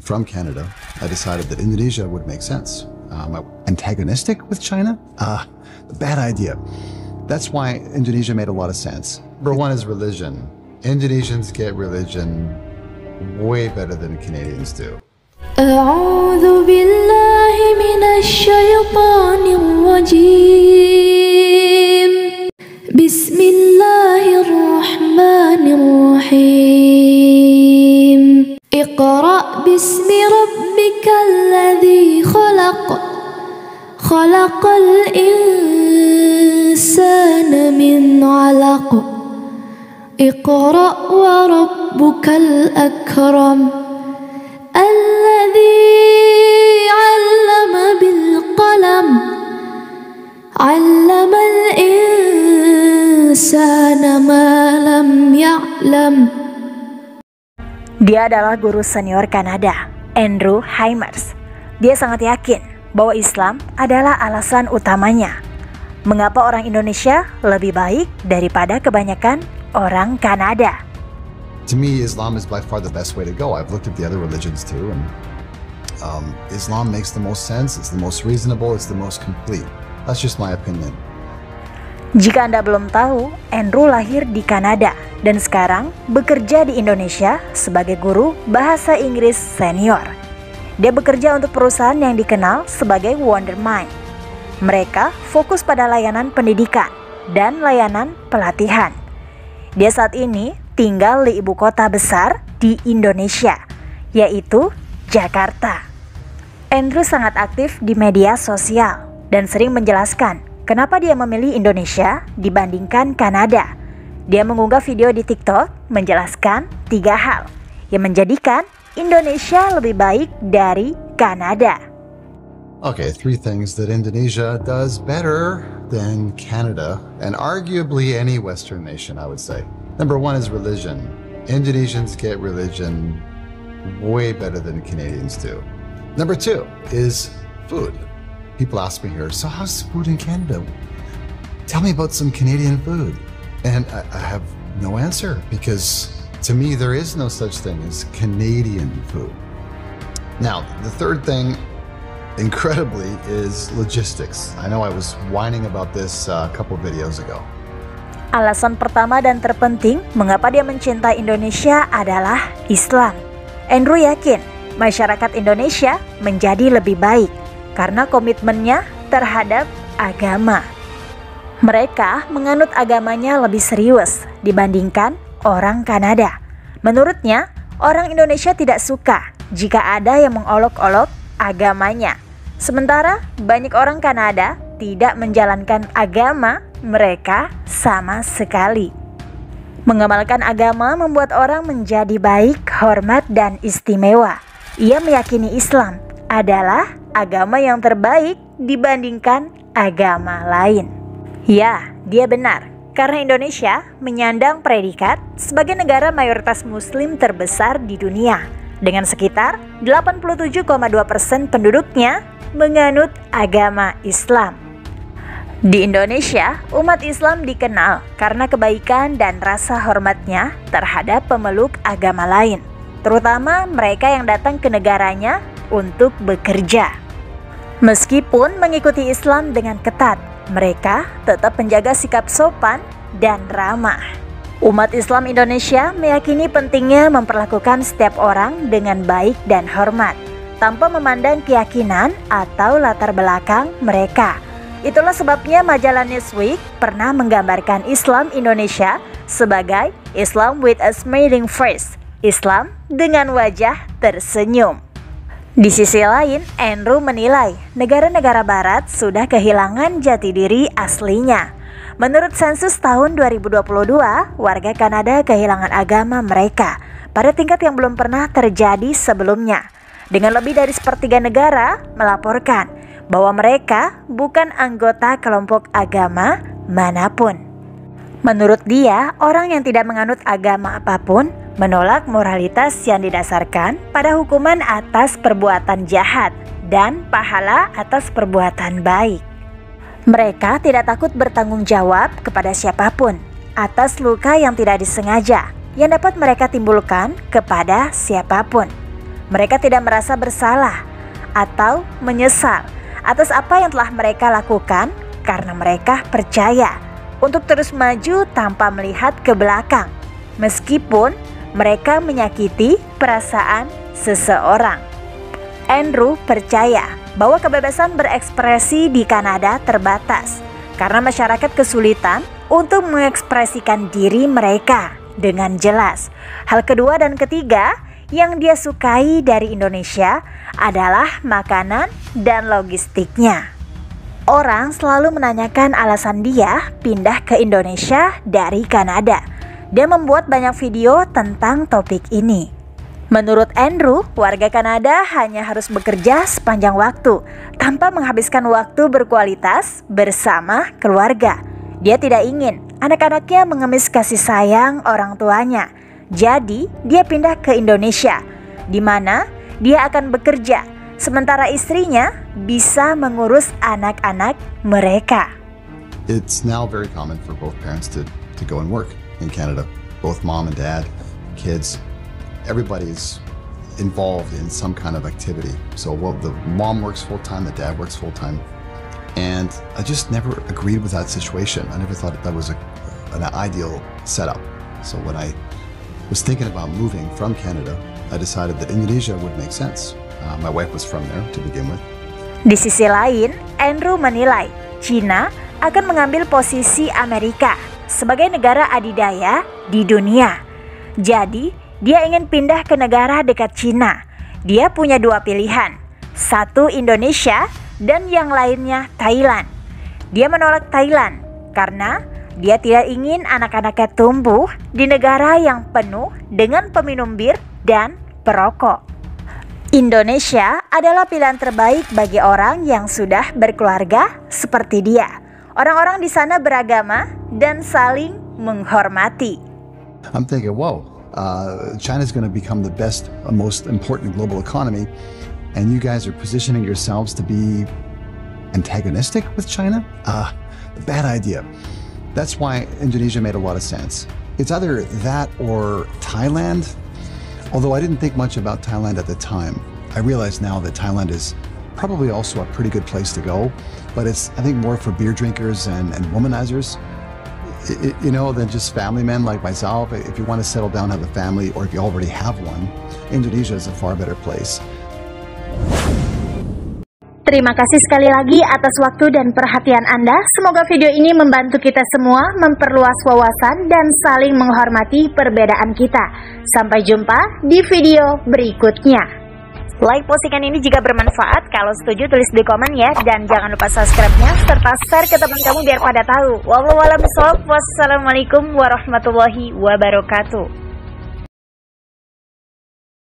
From Canada, I decided that Indonesia would make sense. Antagonistic with China? Bad idea. That's why Indonesia made a lot of sense. Number one is religion. Indonesians get religion way better than Canadians do. أعوذ بالله من الشيطان الرجيم بسم الله الرحمن الرحيم اقرأ باسم ربك الذي خلق خلق الإنسان من علق اقرأ وربك الأكرم الذي علم بالقلم علم الإنسان ما لم يعلم. Dia adalah guru senior Kanada, Andrew Heimers. Dia sangat yakin bahwa Islam adalah alasan utamanya mengapa orang Indonesia lebih baik daripada kebanyakan orang Kanada. To me, Islam is by far the best way to go. I've looked at the other religions too, and Islam makes the most sense, it's the most reasonable, it's the most complete. That's just my opinion. Jika Anda belum tahu, Andrew lahir di Kanada dan sekarang bekerja di Indonesia sebagai guru bahasa Inggris senior. Dia bekerja untuk perusahaan yang dikenal sebagai Wondermind. Mereka fokus pada layanan pendidikan dan layanan pelatihan. Dia saat ini tinggal di ibu kota besar di Indonesia, yaitu Jakarta. Andrew sangat aktif di media sosial dan sering menjelaskan kenapa dia memilih Indonesia dibandingkan Kanada. Dia mengunggah video di TikTok menjelaskan 3 hal yang menjadikan Indonesia lebih baik dari Kanada. Okay, 3 things that Indonesia does better than Canada and arguably any Western nation, I would say. Number 1 is religion. Indonesians get religion way better than Canadians do. Number 2 is food. People ask me here, so how's food in Canada? Tell me about some Canadian food. And I have no answer because to me there is no such thing as Canadian food. Now, the third thing, incredibly, is logistics. I know I was whining about this a couple videos ago. Alasan pertama dan terpenting mengapa dia mencintai Indonesia adalah Islam. Andrew yakin masyarakat Indonesia menjadi lebih baik karena komitmennya terhadap agama. Mereka menganut agamanya lebih serius dibandingkan orang Kanada. Menurutnya, orang Indonesia tidak suka jika ada yang mengolok-olok agamanya. Sementara banyak orang Kanada tidak menjalankan agama mereka sama sekali. Mengamalkan agama membuat orang menjadi baik, hormat, dan istimewa. Ia meyakini Islam adalah agama yang terbaik dibandingkan agama lain. Ya, dia benar. Karena Indonesia menyandang predikat sebagai negara mayoritas muslim terbesar di dunia. Dengan sekitar 87,2% penduduknya menganut agama Islam. Di Indonesia, umat Islam dikenal karena kebaikan dan rasa hormatnya terhadap pemeluk agama lain, terutama mereka yang datang ke negaranya untuk bekerja. Meskipun mengikuti Islam dengan ketat, mereka tetap menjaga sikap sopan dan ramah. Umat Islam Indonesia meyakini pentingnya memperlakukan setiap orang dengan baik dan hormat, tanpa memandang keyakinan atau latar belakang mereka. Itulah sebabnya majalah Newsweek pernah menggambarkan Islam Indonesia sebagai Islam with a smiling face, Islam dengan wajah tersenyum. Di sisi lain, Andrew menilai negara-negara barat sudah kehilangan jati diri aslinya. Menurut sensus tahun 2022, warga Kanada kehilangan agama mereka pada tingkat yang belum pernah terjadi sebelumnya. Dengan lebih dari sepertiga negara melaporkan bahwa mereka bukan anggota kelompok agama manapun. Menurut dia, orang yang tidak menganut agama apapun menolak moralitas yang didasarkan pada hukuman atas perbuatan jahat dan pahala atas perbuatan baik. Mereka tidak takut bertanggung jawab kepada siapapun atas luka yang tidak disengaja yang dapat mereka timbulkan kepada siapapun. Mereka tidak merasa bersalah atau menyesal atas apa yang telah mereka lakukan karena mereka percaya untuk terus maju tanpa melihat ke belakang, meskipun mereka menyakiti perasaan seseorang. Andrew percaya bahwa kebebasan berekspresi di Kanada terbatas karena masyarakat kesulitan untuk mengekspresikan diri mereka dengan jelas. Hal kedua dan ketiga yang dia sukai dari Indonesia adalah makanan dan logistiknya. Orang selalu menanyakan alasan dia pindah ke Indonesia dari Kanada. Dia membuat banyak video tentang topik ini. Menurut Andrew, warga Kanada hanya harus bekerja sepanjang waktu tanpa menghabiskan waktu berkualitas bersama keluarga. Dia tidak ingin anak-anaknya mengemis kasih sayang orang tuanya. Jadi, dia pindah ke Indonesia, di mana dia akan bekerja, sementara istrinya bisa mengurus anak-anak mereka. It's now very common for both parents to go and work in Canada. Both mom and dad, kids. Everybody's involved in some kind of activity. So the mom works full-time, the dad works full-time. And I just never agreed with that situation. I never thought that was an ideal setup. So when I was thinking about moving from Canada, I decided that Indonesia would make sense. My wife was from there to begin with. Di sisi lain, Andrew menilai China akan mengambil posisi Amerika sebagai negara adidaya di dunia. Jadi, dia ingin pindah ke negara dekat Cina. Dia punya dua pilihan, satu Indonesia dan yang lainnya Thailand. Dia menolak Thailand karena dia tidak ingin anak-anaknya tumbuh di negara yang penuh dengan peminum bir dan perokok. Indonesia adalah pilihan terbaik bagi orang yang sudah berkeluarga seperti dia. Orang-orang di sana beragama dan saling menghormati. I'm thinking, whoa. China's going to become the best, most important global economy, and you guys are positioning yourselves to be antagonistic with China? Bad idea. That's why Indonesia made a lot of sense. It's either that or Thailand, although I didn't think much about Thailand at the time. I realize now that Thailand is probably also a pretty good place to go, but it's, I think, more for beer drinkers and womanizers. You know, than just family men like myself. If you want to settle down, have a family, or if you already have one, Indonesia is a far better place. Terima kasih sekali lagi atas waktu dan perhatian Anda. Semoga video ini membantu kita semua memperluas wawasan dan saling menghormati perbedaan kita. Sampai jumpa di video berikutnya. Like postingan ini jika bermanfaat. Kalau setuju tulis di komen ya. Dan jangan lupa subscribe-nya serta share ke teman kamu biar pada tahu. Wassalamualaikum warahmatullahi wabarakatuh.